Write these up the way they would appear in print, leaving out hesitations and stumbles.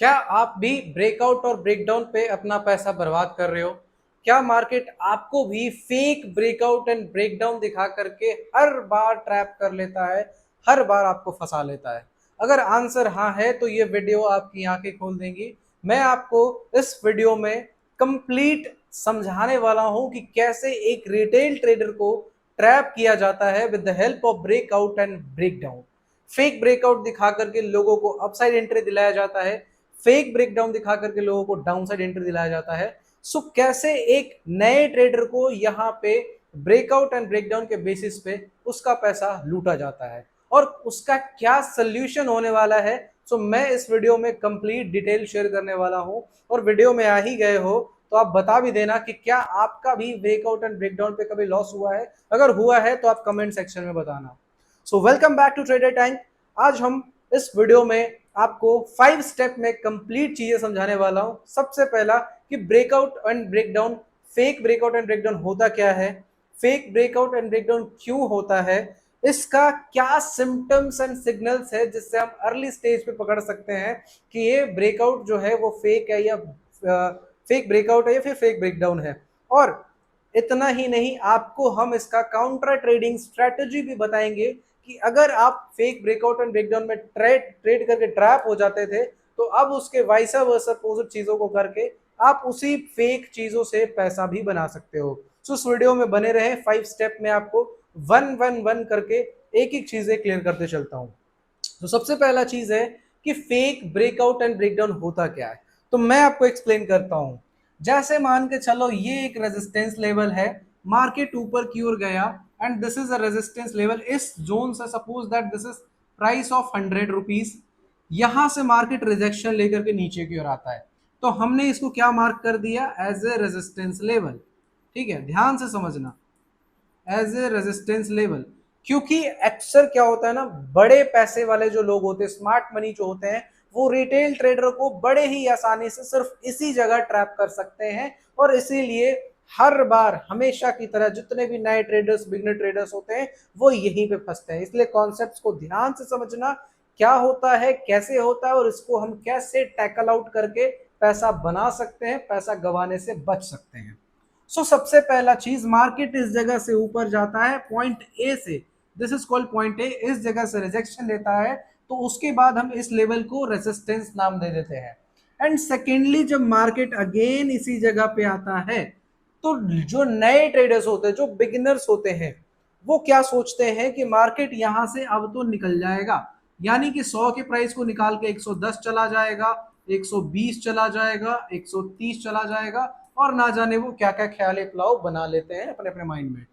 क्या आप भी ब्रेकआउट और ब्रेकडाउन पे अपना पैसा बर्बाद कर रहे हो? क्या मार्केट आपको भी फेक ब्रेकआउट एंड ब्रेकडाउन दिखा करके हर बार ट्रैप कर लेता है, हर बार आपको फंसा लेता है? अगर आंसर हाँ है तो ये वीडियो आपकी आंखें खोल देंगी। मैं आपको इस वीडियो में कंप्लीट समझाने वाला हूं कि कैसे एक रिटेल ट्रेडर को ट्रैप किया जाता है with the help of breakout and breakdown. Fake breakout दिखा करके लोगों को अपसाइड एंट्री दिलाया जाता है, फेक ब्रेकडाउन दिखा करके लोगों को डाउनसाइड एंट्री दिलाया जाता है। सो कैसे एक नए ट्रेडर को यहाँ पे ब्रेकआउट एंड ब्रेकडाउन के बेसिस पे उसका पैसा लूटा जाता है और उसका क्या सोल्यूशन होने वाला है। सो मैं इस वीडियो में कंप्लीट डिटेल शेयर करने वाला हूं और वीडियो में आ ही गए हो तो आप बता भी देना कि क्या आपका भी ब्रेकआउट एंड ब्रेकडाउन पे कभी लॉस हुआ है। अगर हुआ है तो आप कमेंट सेक्शन में बताना। So welcome back to trader time. आज हम इस वीडियो में आपको 5 स्टेप में कंप्लीट चीजें समझाने वाला हूं। सबसे पहला कि breakout and breakdown, fake breakout and breakdown होता क्या है, फेक ब्रेकआउट एंड ब्रेकडाउन क्यों होता है, इसका क्या सिम्टम्स एंड सिग्नल्स है जिससे हम अर्ली स्टेज पे पकड़ सकते हैं कि ये ब्रेकआउट जो है वो फेक है या फेक ब्रेकआउट है या फिर फेक ब्रेकडाउन है। और इतना ही नहीं, आपको हम इसका काउंटर ट्रेडिंग स्ट्रेटजी भी बताएंगे कि अगर आप फेक ब्रेकआउट एंड ब्रेकडाउन में ट्रेड करके ट्रैप हो जाते थे तो अब उसके वाइसा वर्सा अपोजिट चीजों को करके आप उसी फेक चीजों से पैसा भी बना सकते हो। सो इस वीडियो में बने रहे। 5 स्टेप में आपको वन वन वन करके एक एक चीजें क्लियर करते चलता हूं। तो सबसे पहला चीज है कि फेक ब्रेकआउट एंड ब्रेकडाउन होता क्या है। तो मैं आपको एक्सप्लेन करता हूं। जैसे मान के चलो ये एक रेजिस्टेंस लेवल है, मार्केट ऊपर की ओर गया and this is a resistance level. इस जोन से suppose that this is price of 100 rupees. यहां से मार्केट रिजेक्शन लेकर के नीचे की ओर आता है तो हमने इसको क्या मार्क कर दिया, एज ए रेजिस्टेंस लेवल। ठीक है, ध्यान से समझना, एज ए रेजिस्टेंस लेवल। क्योंकि अक्सर क्या होता है ना, बड़े पैसे वाले जो लोग होते हैं, स्मार्ट मनी जो होते हैं, वो रिटेल ट्रेडर को बड़े ही आसानी से सिर्फ इसी जगह ट्रैप कर सकते हैं। और इसीलिए हर बार हमेशा की तरह जितने भी नए ट्रेडर्स, बिगनर ट्रेडर्स होते हैं, वो यहीं पे फंसते हैं। इसलिए कॉन्सेप्ट्स को ध्यान से समझना, क्या होता है, कैसे होता है और इसको हम कैसे टैकल आउट करके पैसा बना सकते हैं, पैसा गंवाने से बच सकते हैं। सबसे पहला चीज, मार्केट इस जगह से ऊपर जाता है पॉइंट ए से, this is called point A. इस जगह से रिजेक्शन लेता है तो उसके बाद हम इस लेवल को रेजिस्टेंस नाम दे देते हैं। एंड सेकेंडली, जब मार्केट अगेन इसी जगह पे आता है तो जो नए ट्रेडर्स होते हैं, जो बिगिनर्स होते हैं, वो क्या सोचते हैं कि मार्केट यहां से अब तो निकल जाएगा, यानी कि 100 के प्राइस को निकाल के 110 चला जाएगा, 120 चला जाएगा, 130 चला जाएगा और ना जाने वो क्या क्या ख्याल पुलाव बना लेते हैं अपने अपने माइंड में।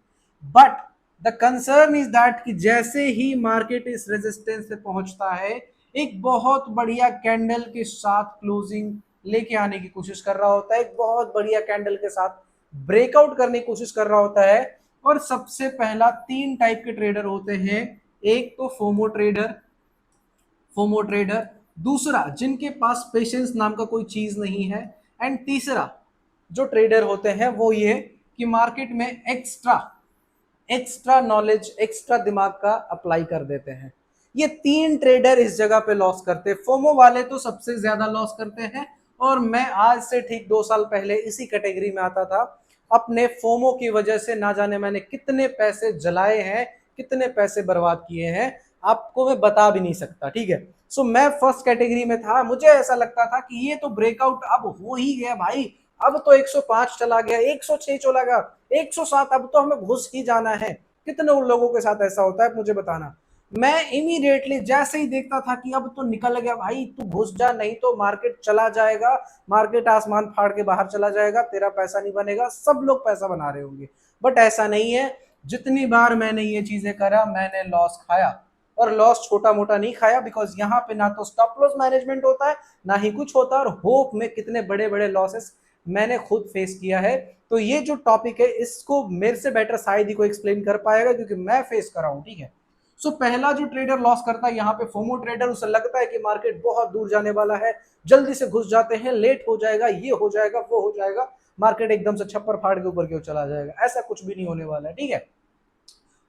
But the concern is that कि जैसे ही मार्केट इस रेजिस्टेंस पे पहुंचता है, एक बहुत बढ़िया कैंडल के साथ क्लोजिंग लेके आने की कोशिश कर रहा होता है, एक बहुत बढ़िया कैंडल के साथ ब्रेकआउट करने की कोशिश कर रहा होता है। और सबसे पहला 3 टाइप के ट्रेडर होते हैं। एक तो फोमो ट्रेडर, दूसरा जिनके पास पेशेंस नाम का कोई चीज नहीं है, एंड तीसरा जो ट्रेडर होते हैं वो ये कि मार्केट में एक्स्ट्रा एक्स्ट्रा नॉलेज, एक्स्ट्रा दिमाग का अप्लाई कर देते हैं। ये 3 ट्रेडर इस जगह पे लॉस करते हैं। फोमो वाले तो सबसे ज्यादा लॉस करते हैं और मैं आज से ठीक 2 साल पहले इसी कैटेगरी में आता था। अपने फोमो की वजह से ना जाने मैंने कितने पैसे जलाए हैं, कितने पैसे बर्बाद किए हैं, आपको मैं बता भी नहीं सकता। ठीक है, मैं फर्स्ट कैटेगरी में था। मुझे ऐसा लगता था कि ये तो ब्रेकआउट अब हो ही गया भाई, अब तो 105 चला गया, 106 चला गया, 107, अब तो हमें घुस ही जाना है। कितने उन लोगों के साथ ऐसा होता है मुझे बताना। मैं इमीडिएटली जैसे ही देखता था कि अब तो निकल गया भाई, तू घुस जा नहीं तो मार्केट चला जाएगा, मार्केट आसमान फाड़ के बाहर चला जाएगा, तेरा पैसा नहीं बनेगा, सब लोग पैसा बना रहे होंगे। बट ऐसा नहीं है। जितनी बार मैंने ये चीजें करा, मैंने लॉस खाया। और लॉस छोटा मोटा नहीं खाया, बिकॉज यहाँ पे ना तो स्टॉप लॉस मैनेजमेंट होता है, ना ही कुछ होता है। और होप में कितने बड़े बड़े लॉसेस मैंने खुद फेस किया है। तो ये जो टॉपिक है इसको मेरे से बेटर शायद ही कोई एक्सप्लेन कर पाएगा, क्योंकि मैं फेस कर रहा हूं। ठीक है, पहला जो ट्रेडर लॉस करता है यहाँ पे फोमो ट्रेडर, उसे लगता है कि मार्केट बहुत दूर जाने वाला है, जल्दी से घुस जाते हैं, लेट हो जाएगा, ये हो जाएगा, वो हो जाएगा, मार्केट एकदम से छप्पर फाड़ के ऊपर क्यों चला जाएगा। ऐसा कुछ भी नहीं होने वाला है। ठीक है,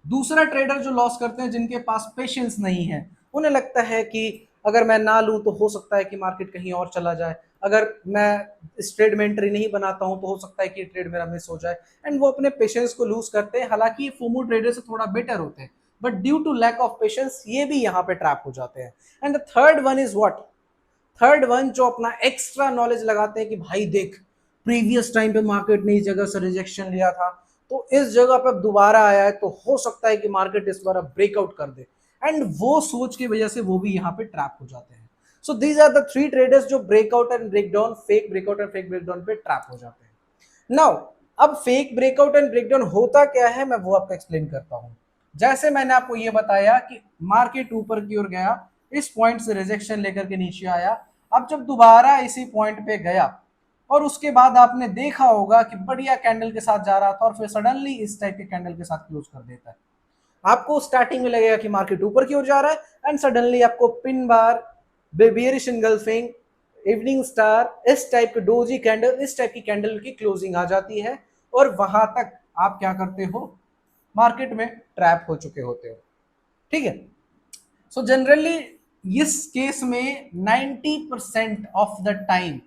दूसरा ट्रेडर जो लॉस करते हैं, जिनके पास पेशेंस नहीं है, उन्हें लगता है कि अगर मैं ना लूँ तो हो सकता है कि मार्केट कहीं और चला जाए, अगर मैं इस ट्रेड में एंट्री नहीं बनाता हूँ तो हो सकता है कि ट्रेड मेरा मिस हो जाए, एंड वो अपने पेशेंस को लूज करते हैं। हालांकि ये फोमो ट्रेडर से थोड़ा बेटर होते हैं, but due to lack of patience ये भी यहाँ पे ट्रैप हो जाते हैं। And the third one is what, third one जो अपना एक्स्ट्रा नॉलेज लगाते हैं कि भाई देख, प्रीवियस टाइम पे मार्केट ने इस जगह से रिजेक्शन लिया था, तो इस जगह पे दोबारा आया है, तो हो सकता है कि मार्केट इस बार ब्रेकआउट कर दे, एंड वो सोच की वजह से वो भी यहाँ पे ट्रैप हो जाते हैं। So these are the three traders जो breakout and breakdown, fake breakout and fake breakdown पे ट्रैप हो जाते हैं। नाउ अब फेक ब्रेकआउट एंड ब्रेकडाउन होता क्या है, मैं वो आपको एक्सप्लेन करता हूं। जैसे मैंने आपको ये बताया कि मार्केट ऊपर की ओर गया, इस पॉइंट से रिजेक्शन लेकर के नीचे आया, अब जब दोबारा इसी पॉइंट पे गया और उसके बाद आपने देखा होगा कि बढ़िया कैंडल के साथ जा रहा था और फिर सडनली इस टाइप के कैंडल के साथ क्लोज कर देता है, आपको स्टार्टिंग में लगेगा कि मार्केट ऊपर की ओर जा रहा है, एंड सडनली आपको pin bar, bearish engulfing, evening star, इस टाइप के डोजी कैंडल, इस टाइप की कैंडल की क्लोजिंग आ जाती है, और वहां तक आप क्या करते हो, मार्केट में ट्रैप हो चुके होते हो। ठीक है, सो जनरली इस केस में 90% ऑफ द टाइम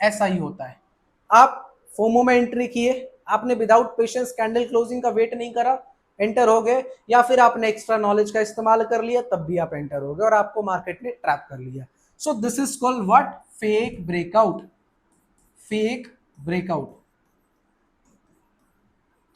ऐसा ही होता है। आप फोमो में एंट्री किए, आपने विदाउट पेशेंस कैंडल क्लोजिंग का वेट नहीं करा, एंटर हो गए, या फिर आपने एक्स्ट्रा नॉलेज का इस्तेमाल कर लिया तब भी आप एंटर हो गए और आपको मार्केट ने ट्रैप कर लिया। सो this is called what, fake breakout. Fake breakout,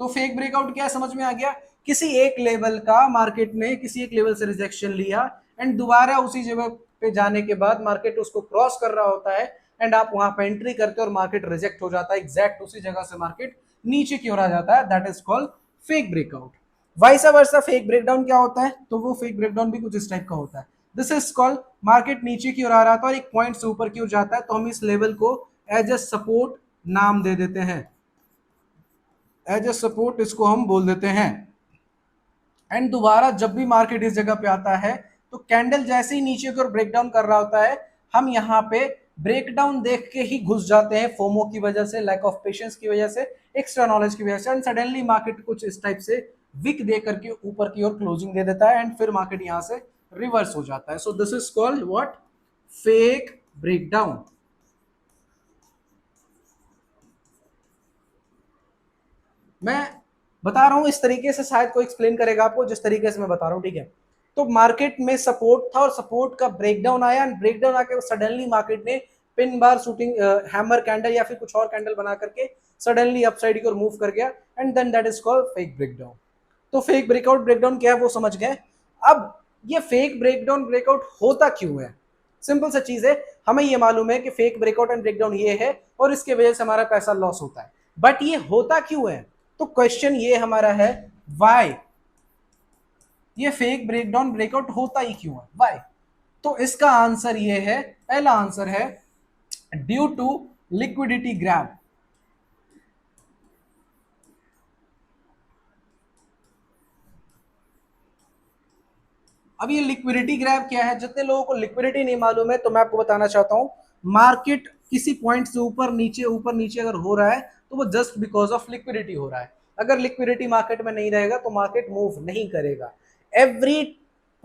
तो फेक ब्रेकआउट क्या है समझ में आ गया, किसी एक लेवल का मार्केट ने किसी एक लेवल से रिजेक्शन लिया एंड दोबारा उसी जगह पे जाने के बाद मार्केट उसको क्रॉस कर रहा होता है, एंड आप वहां पे एंट्री करते हो और मार्केट रिजेक्ट हो जाता है, एग्जैक्ट उसी जगह से मार्केट नीचे की ओर आ जाता है, that is called fake breakout. Vice versa fake breakdown क्या होता है, तो वो फेक ब्रेकडाउन भी कुछ इस टाइप का होता है। दिस इज कॉल्ड, मार्केट नीचे की ओर आ रहा था और एक पॉइंट से ऊपर की ओर जाता है, तो हम इस लेवल को एज ए सपोर्ट नाम दे देते हैं, एज ए सपोर्ट इसको हम बोल देते हैं। एंड दोबारा जब भी मार्केट इस जगह पे आता है, तो कैंडल जैसे ही नीचे की ओर ब्रेकडाउन कर रहा होता है, हम यहाँ पे ब्रेकडाउन देख के ही घुस जाते हैं, फोमो की वजह से, लैक ऑफ पेशेंस की वजह से, एक्स्ट्रा नॉलेज की वजह से, एंड सडनली मार्केट कुछ इस टाइप से विक दे करके ऊपर की ओर क्लोजिंग दे देता है, एंड फिर मार्केट यहां से रिवर्स हो जाता है। So this is called what, fake breakdown. मैं बता रहा हूं इस तरीके से, शायद कोई एक्सप्लेन करेगा आपको जिस तरीके से मैं बता रहा हूं। ठीक है, तो मार्केट में सपोर्ट था और सपोर्ट का ब्रेकडाउन आया, एंड ब्रेकडाउन आके सडनली मार्केट ने pin bar, shooting hammer candle या फिर कुछ और कैंडल बना करके सडनली अपसाइड की ओर मूव कर गया, and then that is called fake breakdown. तो फेक ब्रेकआउट ब्रेकडाउन क्या है वो समझ गए। अब ये फेक ब्रेकडाउन ब्रेकआउट होता क्यों है, सिंपल सा चीज है, हमें ये मालूम है कि फेक ब्रेकआउट एंड ब्रेकडाउन ये है और इसके वजह से हमारा पैसा लॉस होता है, बट ये होता क्यों है, तो क्वेश्चन ये हमारा है, वाई, ये फेक ब्रेकडाउन ब्रेकआउट होता ही क्यों है, वाई। तो इसका आंसर ये है, पहला आंसर है ड्यू टू लिक्विडिटी ग्रैब। अब ये लिक्विडिटी ग्रैब क्या है, जितने लोगों को लिक्विडिटी नहीं मालूम है तो मैं आपको बताना चाहता हूं, मार्केट किसी पॉइंट से ऊपर नीचे अगर हो रहा है तो वो जस्ट बिकॉज ऑफ लिक्विडिटी हो रहा है। अगर लिक्विडिटी मार्केट में नहीं रहेगा तो मार्केट मूव नहीं करेगा। एवरी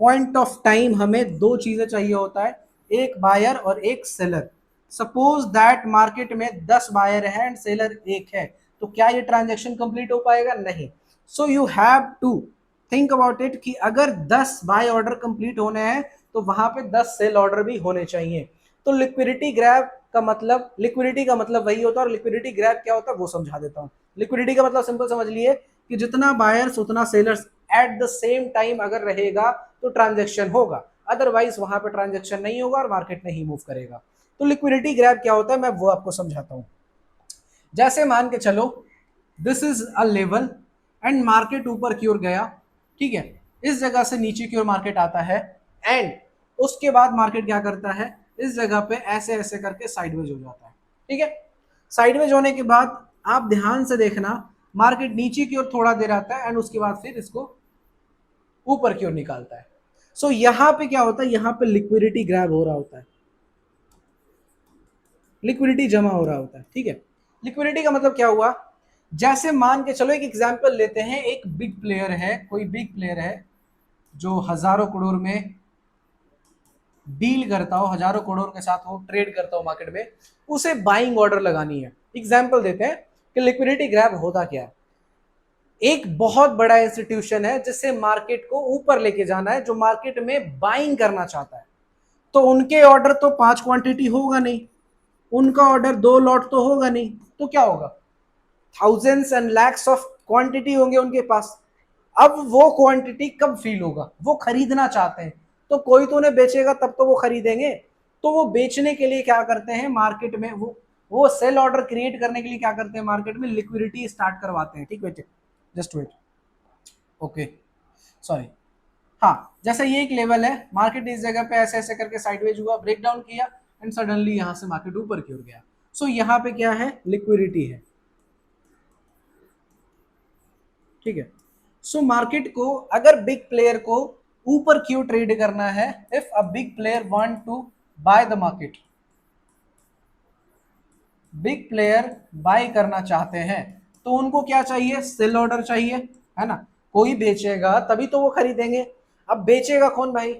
पॉइंट ऑफ टाइम हमें दो चीजें चाहिए होता है, एक बायर और एक सेलर। सपोज दैट मार्केट में 10 बायर है एंड सेलर एक है, तो क्या ये ट्रांजेक्शन कंप्लीट हो पाएगा, नहीं। So you have to think about it कि अगर 10 बाय ऑर्डर कंप्लीट होने हैं तो वहां पे 10 सेल ऑर्डर भी होने चाहिए। तो लिक्विडिटी ग्रैब का मतलब, लिक्विडिटी का मतलब वही होता है, और लिक्विडिटी ग्रैब क्या होता है वो समझा देता हूं। लिक्विडिटी का मतलब सिंपल समझ लिए कि जितना बायर्स उतना sellers at the same time अगर रहेगा तो ट्रांजेक्शन होगा, अदरवाइज वहां पे ट्रांजेक्शन नहीं होगा और मार्केट नहीं मूव करेगा। तो लिक्विडिटी ग्रैब क्या होता है मैं वो आपको समझाता हूं। जैसे मान के चलो this is a level and market ऊपर की ओर गया, ठीक है, इस जगह से नीचे की ओर मार्केट आता है, एंड उसके बाद मार्केट क्या करता है, इस जगह पे ऐसे ऐसे करके साइडवेज हो जाता है। ठीक है, साइडवेज होने के बाद आप ध्यान से देखना, मार्केट नीचे की ओर थोड़ा देर आता है एंड उसके बाद फिर इसको ऊपर की ओर निकालता है। सो यहां पे क्या होता है, यहां पे लिक्विडिटी ग्रैब हो रहा होता है, लिक्विडिटी जमा हो रहा होता है। ठीक है, लिक्विडिटी का मतलब क्या हुआ, जैसे मान के चलो एक एग्जांपल लेते हैं, एक बिग प्लेयर है, कोई बिग प्लेयर है जो हजारों करोड़ में डील करता हो, हजारों करोड़ के साथ हो, ट्रेड करता हो मार्केट में, उसे बाइंग ऑर्डर लगानी है। एग्जाम्पल देते हैं कि लिक्विडिटी ग्रैब होता क्या है। एक बहुत बड़ा इंस्टीट्यूशन है जिससे मार्केट को ऊपर लेके जाना है, जो मार्केट में बाइंग करना चाहता है, तो उनके ऑर्डर तो 5 क्वांटिटी होगा नहीं, उनका ऑर्डर 2 लॉट तो होगा नहीं, तो क्या होगा, thousands and lakhs of quantity होंगे उनके पास। अब वो क्वांटिटी कब फील होगा, वो खरीदना चाहते हैं, तो कोई तो उन्हें बेचेगा तब तो वो खरीदेंगे। तो वो बेचने के लिए क्या करते हैं मार्केट में, वो सेल ऑर्डर क्रिएट करने के लिए क्या करते हैं मार्केट में, लिक्विडिटी स्टार्ट करवाते हैं। ठीक है, जस्ट वेट, ओके, सॉरी। हाँ, जैसे ये एक लेवल है, मार्केट इस जगह पे ऐसे ऐसे करके साइडवेज हुआ, ब्रेकडाउन किया, एंड सडनली यहां से मार्केट ऊपर की ओर गया। सो यहाँ पे क्या है, लिक्विडिटी है। ठीक है, सो मार्केट को अगर बिग प्लेयर को ऊपर क्यों ट्रेड करना है, if a big player want to buy the market, big player buy करना चाहते हैं, तो उनको क्या चाहिए, सेल ऑर्डर चाहिए, है ना। कोई बेचेगा तभी तो वो खरीदेंगे। अब बेचेगा कौन भाई,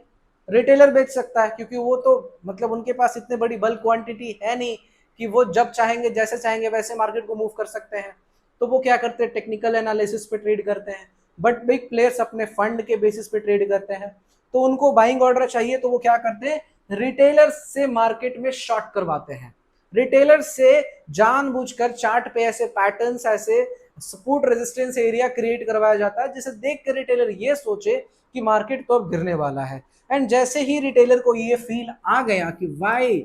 रिटेलर बेच सकता है, क्योंकि वो तो मतलब उनके पास इतने बड़ी बल्क क्वांटिटी है नहीं कि वो जब चाहेंगे जैसे चाहेंगे वैसे मार्केट को मूव कर सकते हैं। तो वो क्या करते हैं, टेक्निकल एनालिसिस पे ट्रेड करते हैं। बट बिग प्लेयर्स अपने फंड के बेसिस पे ट्रेड करते हैं, तो उनको बाइंग ऑर्डर चाहिए, तो वो क्या करते हैं, रिटेलर से मार्केट में शॉर्ट करवाते हैं। रिटेलर से जानबूझकर चार्ट पे ऐसे पैटर्न्स, ऐसे सपोर्ट रेजिस्टेंस एरिया क्रिएट करवाया जाता है, जिसे देख कर रिटेलर ये सोचे कि मार्केट तो अब गिरने वाला है। एंड जैसे ही रिटेलर को ये फील आ गया कि भाई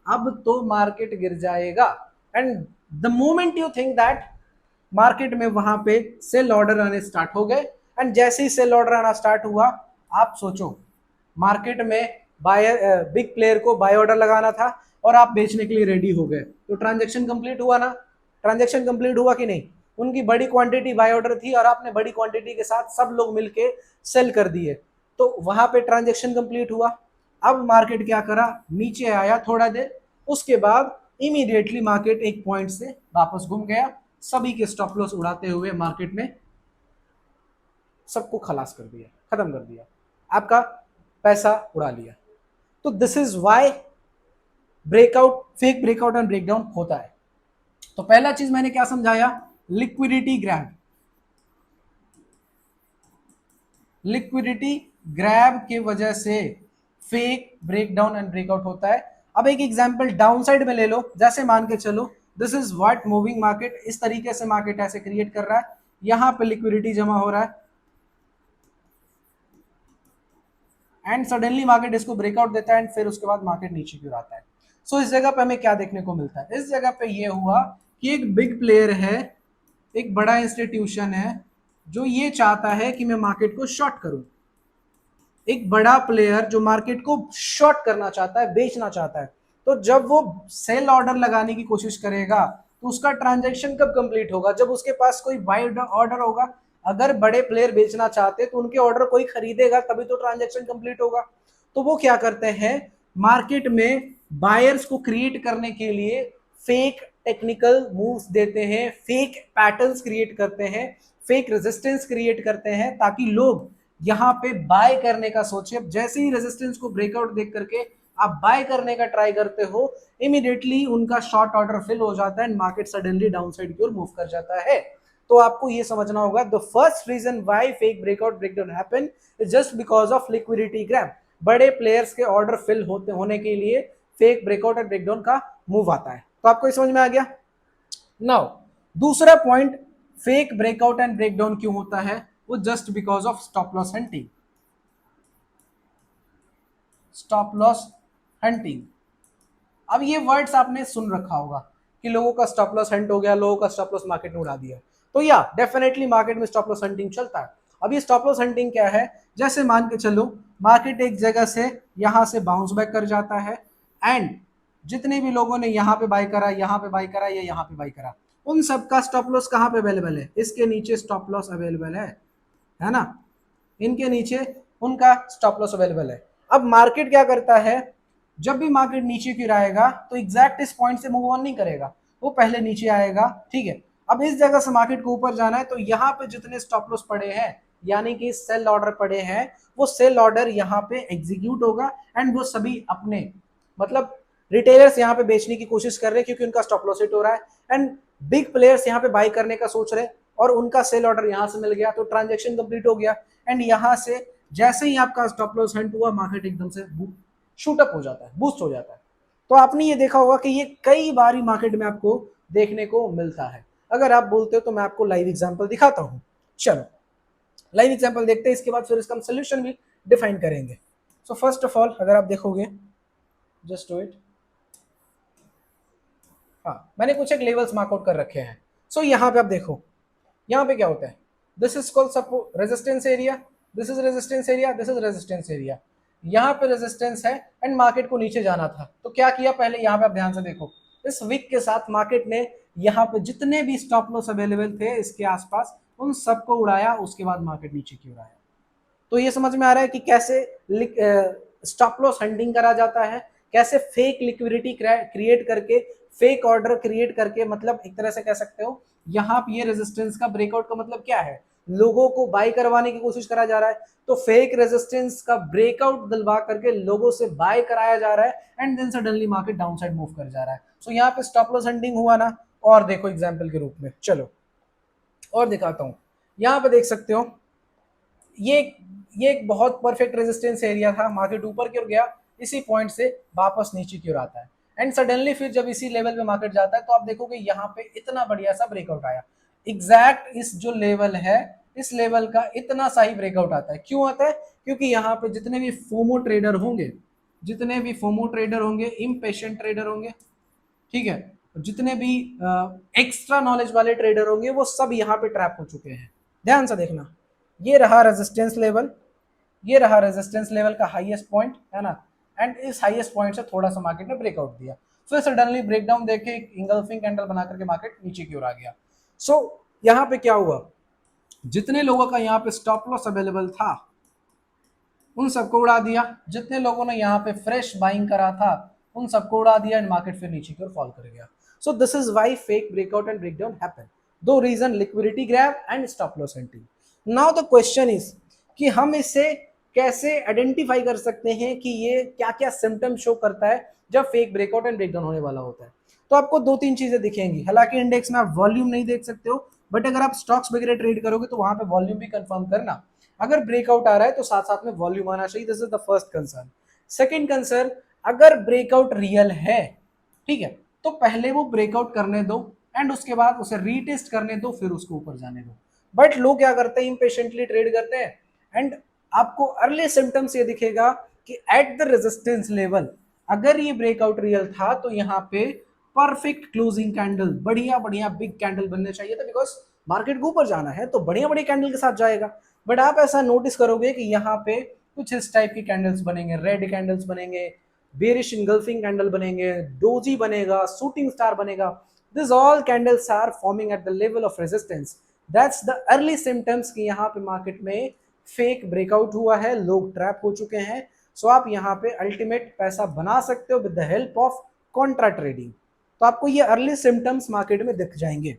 अब तो मार्केट गिर जाएगा, and the moment you think that, market में वहां पे सेल ऑर्डर आने स्टार्ट हो गए। एंड जैसे ही सेल ऑर्डर आना स्टार्ट हुआ, आप सोचो मार्केट में बायर, बिग प्लेयर को बाय ऑर्डर लगाना था और आप बेचने के लिए रेडी हो गए, तो ट्रांजेक्शन कंप्लीट हुआ ना, ट्रांजेक्शन कंप्लीट हुआ कि नहीं। उनकी बड़ी क्वांटिटी बाय ऑर्डर थी और आपने बड़ी क्वांटिटी के साथ सब लोग मिलके सेल कर दिए, तो वहां पे ट्रांजेक्शन कंप्लीट हुआ। अब मार्केट क्या करा, नीचे आया थोड़ा देर, उसके बाद इमीडिएटली मार्केट एक पॉइंट से वापस घूम गया, सभी के स्टॉप लॉस उड़ाते हुए मार्केट में सबको खलास कर दिया, खत्म कर दिया, आपका पैसा उड़ा लिया। तो this is why breakout, fake breakout and breakdown होता है। तो पहला चीज मैंने क्या समझाया, लिक्विडिटी ग्रैब, लिक्विडिटी ग्रैब के वजह से फेक ब्रेकडाउन एंड ब्रेकआउट होता है। अब एक एग्जांपल डाउन साइड में ले लो, जैसे मान के चलो this is what moving market, इस तरीके से मार्केट ऐसे क्रिएट कर रहा है, यहां पे लिक्विडिटी जमा हो रहा है, एंड सडनली मार्केट इसको ब्रेकआउट देता है, एंड फिर उसके बाद मार्केट नीचे की ओर आता है। सो इस जगह पे हमें क्या देखने को मिलता है, इस जगह पे ये हुआ कि एक बिग प्लेयर है, एक बड़ा इंस्टीट्यूशन है, जो ये चाहता है कि मैं मार्केट को शॉर्ट करूं। एक बड़ा प्लेयर जो मार्केट को शॉर्ट करना चाहता है, बेचना चाहता है, तो जब वो सेल ऑर्डर लगाने की कोशिश करेगा, तो उसका ट्रांजैक्शन कब कंप्लीट होगा, जब उसके पास कोई बाय ऑर्डर होगा। अगर बड़े प्लेयर बेचना चाहते तो उनके ऑर्डर कोई खरीदेगा, तभी तो ट्रांजैक्शन कंप्लीट होगा। तो वो क्या करते हैं, मार्केट में बायर्स को क्रिएट करने के लिए फेक टेक्निकल मूव्स देते हैं, फेक पैटर्न्स क्रिएट करते हैं, फेक रेजिस्टेंस क्रिएट करते हैं, ताकि लोग यहाँ पे बाय करने का सोचे। जैसे ही रेजिस्टेंस को ब्रेकआउट देख करके आप बाय करने का ट्राई करते हो, इमीडिएटली उनका शॉर्ट ऑर्डर फिल हो जाता है and market suddenly down side की ओर मूव कर जाता है। तो आपको ये समझना होगा, the first reason why fake breakout breakdown happen is just because of liquidity grab. बड़े प्लेयर्स के ऑर्डर फिल होने के लिए फेक ब्रेकआउट और ब्रेकडाउन का मूव आता है। तो आपको समझ में आ गया। नाउ दूसरा point, fake breakout and breakdown क्यों होता है, वो just because of stop loss hunting. Stop loss hunting, अब ये वर्ड्स आपने सुन रखा होगा कि लोगों का स्टॉप लॉस हंट हो गया, लोगों का स्टॉप लॉस मार्केट ने उड़ा दिया। तो या डेफिनेटली मार्केट में स्टॉप लॉस हंटिंग चलता है। अब ये स्टॉप लॉस हंटिंग क्या है, जैसे मान के चलो मार्केट एक जगह से यहां से बाउंस बैक कर जाता है, एंड जितने भी लोगों ने यहाँ पे बाय करा, यहाँ पे बाय करा या यहाँ पे बाय करा, उन सबका स्टॉप लॉस कहाँ पे अवेलेबल है, इसके नीचे स्टॉप लॉस अवेलेबल है ना, इनके नीचे उनका स्टॉप लॉस अवेलेबल है। अब मार्केट क्या करता है, जब भी मार्केट नीचे की आएगा तो एग्जैक्ट इस पॉइंट से मूव ऑन नहीं करेगा, वो पहले नीचे आएगा। ठीक है, अब इस जगह से मार्केट को ऊपर जाना है, तो यहाँ पे जितने स्टॉप लॉस पड़े हैं यानी कि सेल ऑर्डर पड़े हैं, वो सेल ऑर्डर यहाँ पे एग्जीक्यूट होगा एंड वो सभी अपने मतलब रिटेलर्स यहाँ पे बेचने की कोशिश कर रहे हैं क्योंकि उनका स्टॉप लॉस हिट हो रहा है एंड बिग प्लेयर्स यहाँ पे बाई करने का सोच रहे हैं और उनका सेल ऑर्डर यहाँ से मिल गया तो ट्रांजेक्शन कंप्लीट हो गया एंड यहाँ से जैसे ही आपका स्टॉप लॉस हिट हुआ मार्केट एकदम से शूटअप हो जाता है, बूस्ट हो जाता है। तो आपने ये देखा होगा कि ये कई बार मार्केट में आपको देखने को मिलता है। अगर आप बोलते हो तो मैं आपको लाइव एग्जांपल दिखाता हूं। चलो लाइव एग्जांपल देखते हैं, इसके बाद फिर इसका हम सोल्यूशन भी डिफाइन करेंगे। सो फर्स्ट ऑफ ऑल अगर आप देखोगे, जस्ट डू इट। हाँ, मैंने कुछ एक लेवल्स मार्कआउट कर रखे हैं। सो यहाँ पे आप देखो, यहाँ पे क्या होता है, this is called support resistance area, this is resistance area, this is resistance area. यहाँ पे रेजिस्टेंस है एंड मार्केट को नीचे जाना था तो क्या किया, पहले यहाँ पे आप ध्यान से देखो, इस वीक के साथ मार्केट ने यहाँ पे जितने भी स्टॉप लॉस अवेलेबल थे इसके आसपास उन सबको उड़ाया, उसके बाद मार्केट नीचे क्यों आया। तो ये समझ में आ रहा है कि कैसे स्टॉप लॉस हंटिंग करा जाता है, कैसे फेक लिक्विडिटी क्रिएट करके, फेक ऑर्डर क्रिएट करके, मतलब एक तरह से कह सकते हो यहाँ पे ये रेजिस्टेंस का ब्रेकआउट का मतलब क्या है, लोगों को बाय करवाने की कोशिश करा जा रहा है। तो फेक रेजिस्टेंस का ब्रेकआउट दिलवा करके लोगों से बाय कराया जा रहा है and then suddenly market downside move कर जा रहा है। सो यहाँ पे स्टॉप लॉस हंटिंग हुआ ना। और देखो एग्जाम्पल के रूप में, चलो और दिखाता हूं। यहाँ पे देख सकते हो ये एक बहुत परफेक्ट रेजिस्टेंस एरिया था, मार्केट ऊपर की ओर गया, इसी पॉइंट से वापस नीचे की ओर आता है एंड सडनली फिर जब इसी लेवल पे मार्केट जाता है तो आप देखोगे यहाँ पे इतना बढ़िया सा ब्रेकआउट आया। एग्जैक्ट इस जो लेवल है इस लेवल का इतना सा ही ब्रेकआउट आता है। क्यों आता है, क्योंकि यहाँ पे जितने भी फोमो ट्रेडर होंगे, जितने भी फोमो ट्रेडर होंगे, इम्पेशेंट ट्रेडर होंगे, ठीक है, जितने भी एक्स्ट्रा नॉलेज वाले ट्रेडर होंगे वो सब यहाँ पे ट्रैप हो चुके हैं। ध्यान से देखना, ये रहा रेजिस्टेंस लेवल, ये रहा रेजिस्टेंस लेवल का हाईएस्ट पॉइंट है ना, एंड इस हाईएस्ट पॉइंट से थोड़ा सा मार्केट ने ब्रेकआउट दिया, फिर सडनली ब्रेकडाउन देके इंगल्फिंग कैंडल बना करके मार्केट नीचे की ओर आ गया। सो यहाँ पे क्या हुआ, जितने लोगों का यहाँ पे स्टॉप लॉस अवेलेबल था उन सबको उड़ा दिया, जितने लोगों ने यहाँ पे फ्रेश बाइंग करा था उन सबको उड़ा दिया एंड मार्केट फिर नीचे की ओर फॉल कर गया। So this is why fake breakout and breakdown happen. दो reason, liquidity grab and stop loss hunting. Now the question is कि हम इसे कैसे आइडेंटिफाई कर सकते हैं कि ये क्या क्या सिम्टम शो करता है जब फेक ब्रेकआउट एंड ब्रेकडाउन होने वाला होता है। तो आपको दो तीन चीजें दिखेंगी, हालांकि इंडेक्स में आप वॉल्यूम नहीं देख सकते हो, बट अगर आप स्टॉक्स वगैरह ट्रेड करोगे तो वहां पे वॉल्यूम भी कंफर्म करना। अगर ब्रेकआउट आ रहा है तो साथ साथ में वॉल्यूम आना चाहिए, this is the first concern. Second concern, अगर ब्रेकआउट रियल है, ठीक है, तो पहले वो ब्रेकआउट करने दो एंड उसके बाद उसे रीटेस्ट करने दो, फिर उसको ऊपर जाने दो। बट लोग क्या करते हैं, इम्पेशेंटली ट्रेड करते हैं एंड आपको अर्ली सिम्टम्स ये दिखेगा कि एट द रेजिस्टेंस लेवल अगर ये ब्रेकआउट रियल था तो यहाँ पे परफेक्ट क्लोजिंग कैंडल, बढ़िया बढ़िया बिग कैंडल बनने चाहिए था, बिकॉज मार्केट को ऊपर जाना है तो बढ़िया बढ़िया कैंडल के साथ जाएगा। बट आप ऐसा नोटिस करोगे कि यहाँ पे कुछ इस टाइप की कैंडल्स बनेंगे, रेड कैंडल्स बनेंगे, बेरिश इंगल्फिंग कैंडल बनेंगे, डोजी बनेगा, शूटिंग स्टार बनेगा। This all candles are forming at the level of resistance. That's the early symptoms कि यहाँ पे मार्केट में फेक ब्रेकआउट हुआ है, लोग ट्रैप हो चुके हैं। सो आप यहाँ पे अल्टीमेट पैसा बना सकते हो with the help of Contra trading. तो आपको ये अर्ली सिम्टम्स मार्केट में दिख जाएंगे।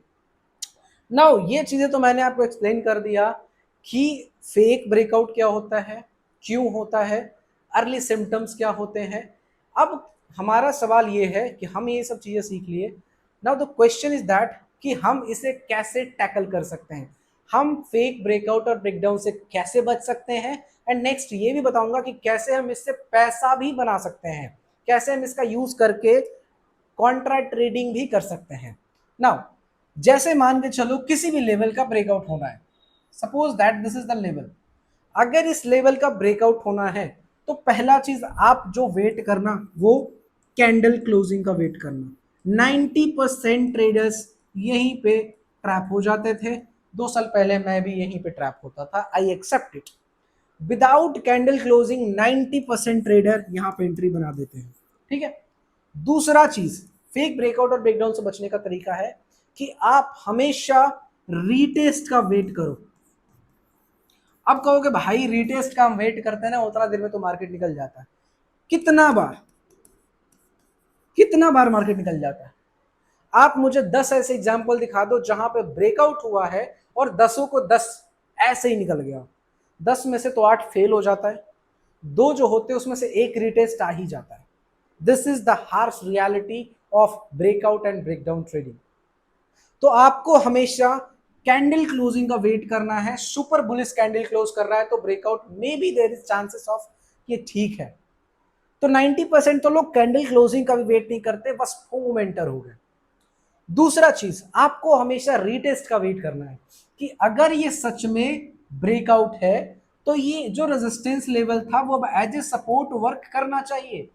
नाउ ये चीजें तो मैंने आपको एक्सप्लेन कर दिया कि फेक ब्रेकआउट क्या होता है, क्यों होता है, अर्ली सिम्टम्स क्या होते हैं। अब हमारा सवाल ये है कि हम ये सब चीजें सीख लिए। Now the question is that कि हम इसे कैसे टैकल कर सकते हैं, हम फेक ब्रेकआउट और ब्रेकडाउन से कैसे बच सकते हैं, एंड नेक्स्ट ये भी बताऊंगा कि कैसे हम इससे पैसा भी बना सकते हैं, कैसे हम इसका यूज करके कॉन्ट्रा ट्रेडिंग भी कर सकते हैं। नाउ जैसे मान के चलो किसी भी लेवल का ब्रेकआउट होना है, suppose that this is the level, अगर इस लेवल का ब्रेकआउट होना है तो पहला चीज आप जो वेट करना वो कैंडल क्लोजिंग का वेट करना। 90% ट्रेडर्स यहीं पे ट्रैप हो जाते थे, 2 साल पहले मैं भी यहीं पे ट्रैप होता था, I accept it. Without candle closing 90% trader यहां पे एंट्री बना देते हैं, ठीक है। दूसरा चीज, फेक ब्रेकआउट और ब्रेकडाउन से बचने का तरीका है कि आप हमेशा रीटेस्ट का वेट करो। अब कहोगे भाई रीटेस्ट का हम वेट करते हैं ना, उतना देर में तो मार्केट निकल जाता है। कितना बार, कितना बार मार्केट निकल जाता है। आप मुझे 10 ऐसे एग्जाम्पल दिखा दो जहां पे ब्रेकआउट हुआ है और 10 को 10 ऐसे ही निकल गया। 10 में से तो 8 फेल हो जाता है, 2 जो होते हैं उसमें से एक रिटेस्ट आ ही जाता है। This is the harsh reality of breakout and breakdown trading. तो आपको हमेशा कैंडल क्लोजिंग का वेट करना है। सुपर बुलिश कैंडल क्लोज कर रहा है तो breakout maybe there is chances of ये ठीक है। तो 90% तो लोग कैंडल क्लोजिंग का भी वेट नहीं करते, बस फूम एंटर हो गए। दूसरा चीज, आपको हमेशा रीटेस्ट का वेट करना है कि अगर ये सच में ब्रेकआउट है तो ये जो रेजिस्टेंस लेवल था वो अब एज ए सपोर्ट वर्क करना चाहिए।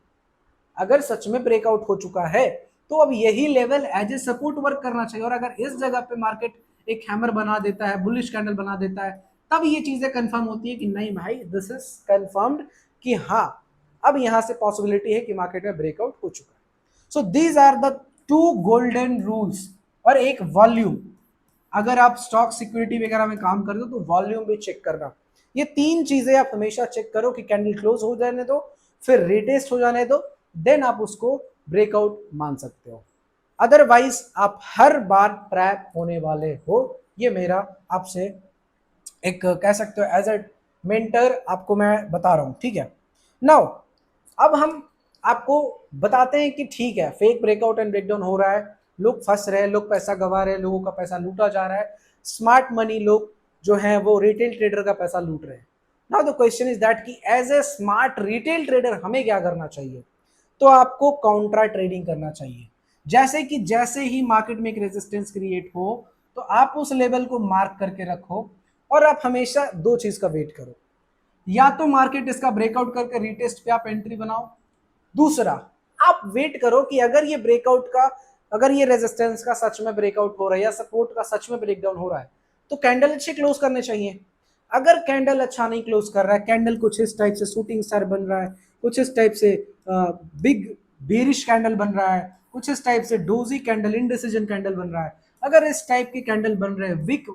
अगर सच में ब्रेकआउट हो चुका है तो अब यही level as a support work करना चाहिए। और अगर इस जगह पे मार्केट एक हैमर बना देता है, बुलिश कैंडल बना देता है, तब ये चीजें कंफर्म होती है कि नहीं भाई, दिस इज कंफर्म्ड कि हाँ, अब यहां से पॉसिबिलिटी है कि मार्केट में ब्रेकआउट हो चुका है। So these are the 2 golden rules. और एक वॉल्यूम, अगर आप स्टॉक सिक्योरिटी वगैरह में काम करते हो तो वॉल्यूम भी चेक करना। ये 3 चीजें आप हमेशा चेक करो कि कैंडल क्लोज हो जाने दो, फिर रिटेस्ट हो जाने दो, देन आप उसको ब्रेकआउट मान सकते हो। अदरवाइज आप हर बार ट्रैप होने वाले हो। ये मेरा आपसे एक कह सकते हो एज अ मेंटर आपको मैं बता रहा हूं, ठीक है। नाउ अब हम आपको बताते हैं कि ठीक है, फेक ब्रेकआउट एंड ब्रेकडाउन हो रहा है, लोग फंस रहे हैं, लोग पैसा गंवा रहे हैं, लोगों का पैसा लूटा जा रहा है, स्मार्ट मनी लोग जो है वो रिटेल ट्रेडर का पैसा लूट रहे हैं। Now the question is that कि as a smart retail trader हमें क्या करना चाहिए। तो आपको काउंटर ट्रेडिंग करना चाहिए। जैसे कि जैसे ही मार्केट में एक रेजिस्टेंस क्रिएट हो तो आप उस लेवल को मार्क करके रखो और आप हमेशा 2 चीज का वेट करो। या तो मार्केट इसका ब्रेकआउट करके रिटेस्ट पे आप एंट्री बनाओ, दूसरा आप वेट करो कि अगर ये ब्रेकआउट का, अगर ये रेजिस्टेंस का सच में ब्रेकआउट हो रहा है या सपोर्ट का सच में ब्रेकडाउन हो रहा है तो कैंडल अच्छे क्लोज करने चाहिए। अगर कैंडल अच्छा नहीं क्लोज कर रहा है, कैंडल कुछ इस टाइप से शूटिंग स्टार बन रहा है, कुछ इस टाइप से बिग बेरिश कैंडल बन रहा है, कुछ इस टाइप से डोजी कैंडल, इनडिसीजन कैंडल बन रहा है, अगर इस टाइप के कैंडल बन रहे हैं, वीक,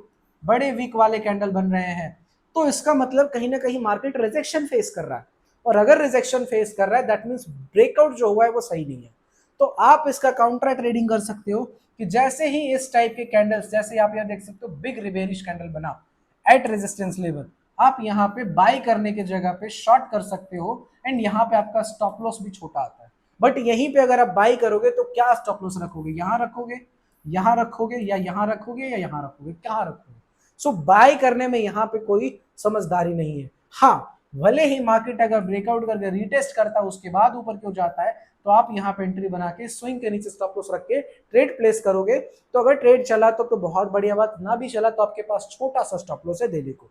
बड़े वीक वाले कैंडल बन रहे हैं, तो इसका मतलब कहीं ना कहीं मार्केट रिजेक्शन फेस कर रहा है। और अगर रिजेक्शन फेस कर रहा है दैट मींस ब्रेकआउट जो हुआ है वो सही नहीं है। तो आप इसका काउंटर ट्रेडिंग कर सकते हो कि जैसे ही इस टाइप के कैंडल्स, जैसे आप यहाँ देख सकते हो बिग रिबेरिश कैंडल बना एट रेजिस्टेंस लेवल, आप यहाँ पे बाय करने की जगह पे शॉर्ट कर सकते हो एंड यहाँ पे आपका स्टॉप लॉस भी छोटा आता है। बट यहीं पे अगर आप बाय करोगे तो क्या स्टॉप लॉस रखोगे, यहाँ रखोगे, यहाँ रखोगे, या यहाँ रखोगे, या यहाँ रखोगे, कहाँ रखोगे। सो बाय करने में यहाँ पे कोई समझदारी नहीं है। हाँ, भले ही मार्केट अगर ब्रेकआउट करके रीटेस्ट करता है उसके बाद ऊपर क्यों जाता है तो आप यहाँ पे एंट्री बना के स्विंग के नीचे स्टॉप लॉस रख के ट्रेड प्लेस करोगे। तो अगर ट्रेड चला तो बहुत बढ़िया बात, ना भी चला तो आपके पास छोटा सा स्टॉप लॉस है देने को।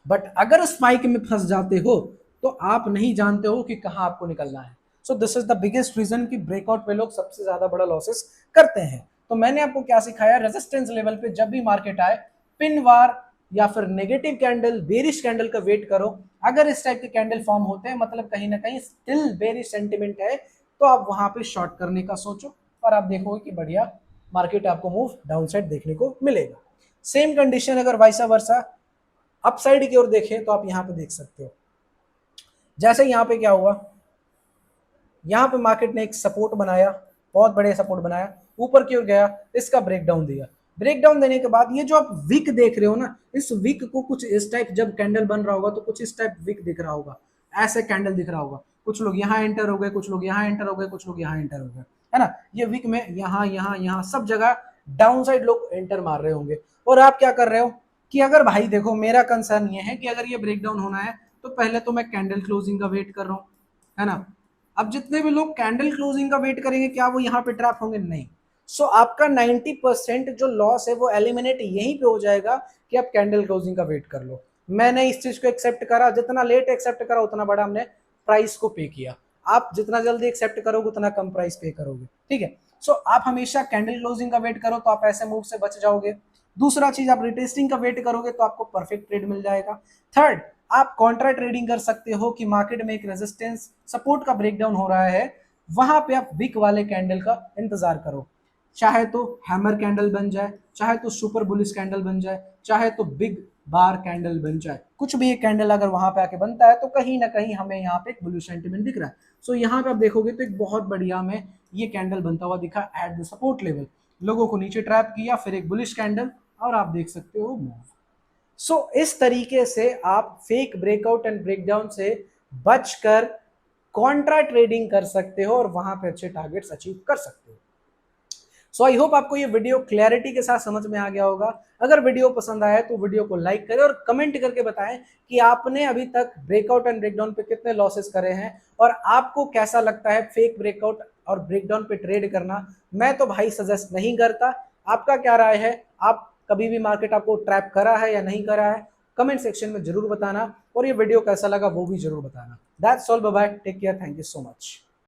बट अगर स्पाइक में फंस जाते हो तो आप नहीं जानते हो कि कहाँ आपको निकलना है। So this is the biggest reason कि ब्रेकआउट पे लोग सबसे ज्यादा बड़ा लॉसेस करते हैं। तो मैंने आपको क्या सिखाया, रेजिस्टेंस लेवल पे जब भी मार्केट आए पिन वार या फिर नेगेटिव कैंडल, बेरिश कैंडल का वेट करो। अगर इस टाइप के कैंडल फॉर्म होते हैं मतलब कहीं ना कहीं स्टिल बेरिश सेंटिमेंट है, तो आप वहां पे शॉर्ट करने का सोचो और आप देखोगे कि बढ़िया मार्केट आपको मूव डाउन साइड देखने को मिलेगा। सेम कंडीशन अगर वाइसा वर्सा अपसाइड की ओर देखें तो आप यहाँ पे देख सकते हो, जैसे यहाँ पे क्या हुआ, यहाँ पे मार्केट ने एक सपोर्ट बनाया, बहुत बड़े सपोर्ट बनाया, ऊपर की ओर गया, इसका ब्रेकडाउन दिया। ब्रेकडाउन देने के बाद ये जो आप विक देख रहे हो ना, इस विक को कुछ इस टाइप जब कैंडल बन रहा होगा तो कुछ इस टाइप विक दिख रहा होगा, ऐसे कैंडल दिख रहा होगा। कुछ लोग यहाँ एंटर हो गए, कुछ लोग यहाँ एंटर हो गए, कुछ लोग यहाँ एंटर हो गए, है ना। ये विक में यहाँ यहाँ यहाँ सब जगह डाउन साइड लोग एंटर मार रहे होंगे। और आप क्या कर रहे हो कि अगर भाई देखो, मेरा कंसर्न ये है कि अगर ये ब्रेकडाउन होना है तो पहले तो मैं कैंडल क्लोजिंग का वेट कर रहा हूँ, है ना। अब जितने भी लोग कैंडल क्लोजिंग का वेट करेंगे क्या वो यहाँ पे ट्रैप होंगे? नहीं। सो आपका 90% जो लॉस है वो एलिमिनेट यहीं पे हो जाएगा कि आप कैंडल क्लोजिंग का वेट कर लो। मैंने इस चीज को एक्सेप्ट करा, जितना लेट एक्सेप्ट करा उतना बड़ा हमने प्राइस को पे किया। आप जितना जल्दी एक्सेप्ट करोगे उतना कम प्राइस पे करोगे, ठीक है। सो आप हमेशा कैंडल क्लोजिंग का वेट करो तो आप ऐसे मूव से बच जाओगे। दूसरा चीज, आप रिटेस्टिंग का वेट करोगे तो आपको परफेक्ट ट्रेड मिल जाएगा। थर्ड, आप कॉन्ट्रा ट्रेडिंग कर सकते हो कि मार्केट में एक रेजिस्टेंस सपोर्ट का ब्रेकडाउन हो रहा है, वहां पे आप विक वाले कैंडल का इंतजार करो। चाहे तो हैमर कैंडल बन जाए, चाहे तो सुपर बुलिश कैंडल बन जाए, चाहे तो बिग बार कैंडल बन जाए, कुछ भी एक कैंडल अगर वहां पे आके बनता है तो कहीं ना कहीं हमें यहाँ पे एक बुलिश सेंटीमेंट दिख रहा है। सो यहाँ पे आप देखोगे तो एक बहुत बढ़िया में ये कैंडल बनता हुआ दिखा एट द सपोर्ट लेवल, लोगों को नीचे ट्रैप किया, फिर एक बुलिश कैंडल, और आप देख सकते हो मूव। सो इस तरीके से आप फेक ब्रेकआउट एंड ब्रेकडाउन से बचकर कॉन्ट्रा ट्रेडिंग कर सकते हो और वहां पे अच्छे टारगेट्स अचीव कर सकते हो। सो आई होप आपको ये वीडियो क्लैरिटी के साथ समझ में आ गया होगा। अगर वीडियो पसंद आया तो वीडियो को लाइक करें और कमेंट करके बताएं कि आपने अभी तक ब्रेकआउट एंड ब्रेकडाउन पे कितने लॉसेस करे हैं और आपको कैसा लगता है फेक ब्रेकआउट और ब्रेकडाउन पे ट्रेड करना। मैं तो भाई सजेस्ट नहीं करता, आपका क्या राय है? आप कभी भी मार्केट आपको ट्रैप करा है या नहीं करा है? कमेंट सेक्शन में जरूर बताना और ये वीडियो कैसा लगा वो भी जरूर बताना। That's all, bye bye, take care, thank you so much.